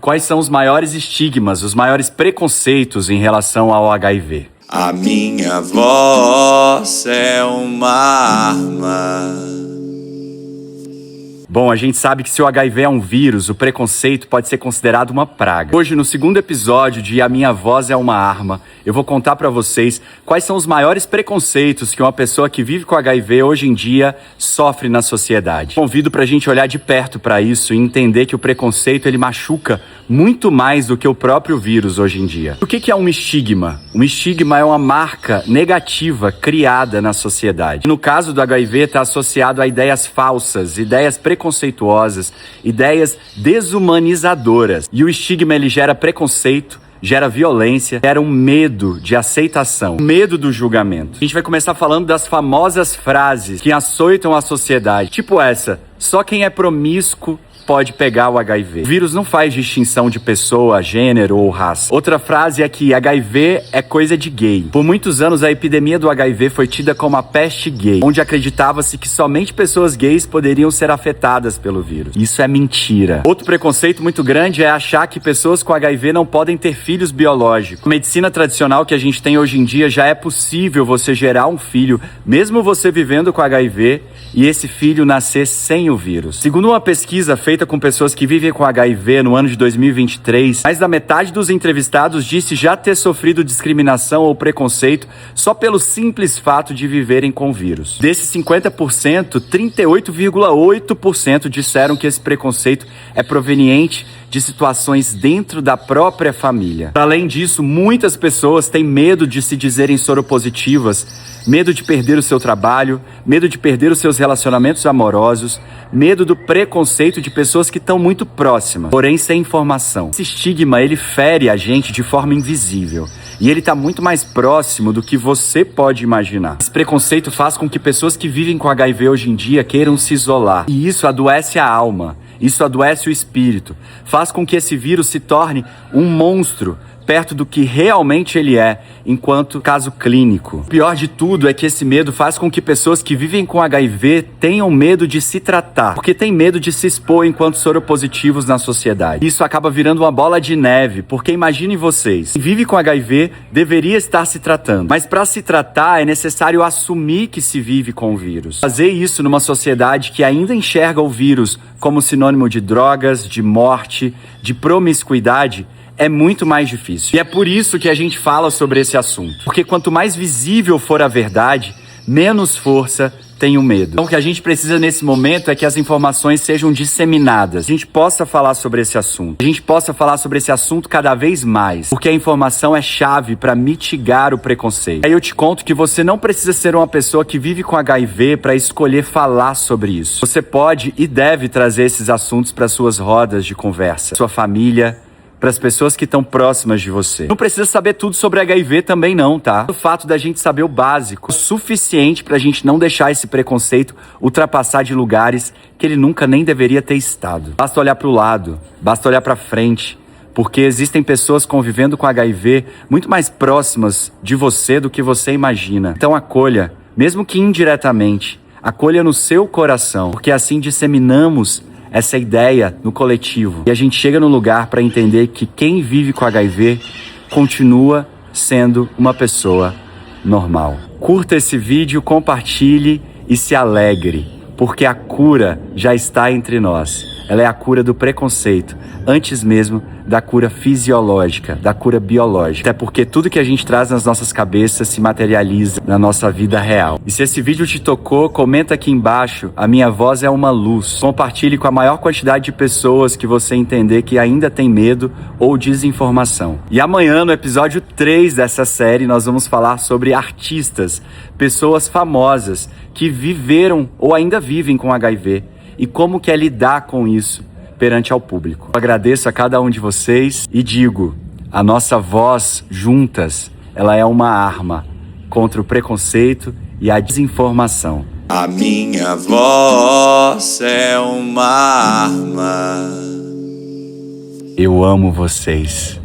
Quais são os maiores estigmas, os maiores preconceitos em relação ao HIV? A minha voz é uma arma. Bom, a gente sabe que se o HIV é um vírus, o preconceito pode ser considerado uma praga. Hoje, no segundo episódio de A Minha Voz é uma Arma, eu vou contar pra vocês quais são os maiores preconceitos que uma pessoa que vive com HIV hoje em dia sofre na sociedade. Convido pra gente olhar de perto pra isso e entender que o preconceito ele machuca muito mais do que o próprio vírus hoje em dia. O que é um estigma? Um estigma é uma marca negativa criada na sociedade. No caso do HIV, está associado a ideias falsas, ideias preconceituosas, ideias desumanizadoras. E o estigma ele gera preconceito, gera violência, gera um medo de aceitação, medo do julgamento. A gente vai começar falando das famosas frases que açoitam a sociedade, tipo essa: só quem é promíscuo pode pegar o HIV. O vírus não faz distinção de pessoa, gênero ou raça. Outra frase é que HIV é coisa de gay. Por muitos anos, a epidemia do HIV foi tida como a peste gay, onde acreditava-se que somente pessoas gays poderiam ser afetadas pelo vírus. Isso é mentira. Outro preconceito muito grande é achar que pessoas com HIV não podem ter filhos biológicos. A medicina tradicional que a gente tem hoje em dia já é possível você gerar um filho, mesmo você vivendo com HIV, e esse filho nascer sem o vírus. Segundo uma pesquisa feita com pessoas que vivem com HIV no ano de 2023, mais da metade dos entrevistados disse já ter sofrido discriminação ou preconceito só pelo simples fato de viverem com o vírus. Desses 50%, 38,8% disseram que esse preconceito é proveniente de situações dentro da própria família. Além disso, muitas pessoas têm medo de se dizerem soropositivas, medo de perder o seu trabalho, medo de perder os seus relacionamentos amorosos, medo do preconceito de pessoas que estão muito próximas, porém sem informação. Esse estigma, ele fere a gente de forma invisível. E ele está muito mais próximo do que você pode imaginar. Esse preconceito faz com que pessoas que vivem com HIV hoje em dia queiram se isolar. E isso adoece a alma, isso adoece o espírito. Faz com que esse vírus se torne um monstro perto do que realmente ele é, enquanto caso clínico. O pior de tudo é que esse medo faz com que pessoas que vivem com HIV tenham medo de se tratar, porque tem medo de se expor enquanto soropositivos na sociedade. Isso acaba virando uma bola de neve, porque imaginem vocês, quem vive com HIV deveria estar se tratando, mas para se tratar é necessário assumir que se vive com o vírus. Fazer isso numa sociedade que ainda enxerga o vírus como sinônimo de drogas, de morte, de promiscuidade, é muito mais difícil. E é por isso que a gente fala sobre esse assunto. Porque quanto mais visível for a verdade, menos força tem o medo. Então o que a gente precisa nesse momento é que as informações sejam disseminadas. A gente possa falar sobre esse assunto. A gente possa falar sobre esse assunto cada vez mais. Porque a informação é chave para mitigar o preconceito. Aí eu te conto que você não precisa ser uma pessoa que vive com HIV para escolher falar sobre isso. Você pode e deve trazer esses assuntos para suas rodas de conversa. Sua família, para as pessoas que estão próximas de você. Não precisa saber tudo sobre HIV também não, tá? O fato da gente saber o básico é o suficiente para a gente não deixar esse preconceito ultrapassar de lugares que ele nunca nem deveria ter estado. Basta olhar para o lado, basta olhar para frente, porque existem pessoas convivendo com HIV muito mais próximas de você do que você imagina. Então acolha, mesmo que indiretamente, acolha no seu coração, porque assim disseminamos essa ideia no coletivo. E a gente chega no lugar para entender que quem vive com HIV continua sendo uma pessoa normal. Curta esse vídeo, compartilhe e se alegre, porque a cura já está entre nós. Ela é a cura do preconceito, antes mesmo da cura fisiológica, da cura biológica. Até porque tudo que a gente traz nas nossas cabeças se materializa na nossa vida real. E se esse vídeo te tocou, comenta aqui embaixo: a minha voz é uma luz. Compartilhe com a maior quantidade de pessoas que você entender que ainda tem medo ou desinformação. E amanhã, no episódio 3 dessa série, nós vamos falar sobre artistas, pessoas famosas que viveram ou ainda vivem com HIV e como que é lidar com isso perante ao público. Eu agradeço a cada um de vocês e digo: a nossa voz juntas, ela é uma arma contra o preconceito e a desinformação. A minha voz é uma arma. Eu amo vocês.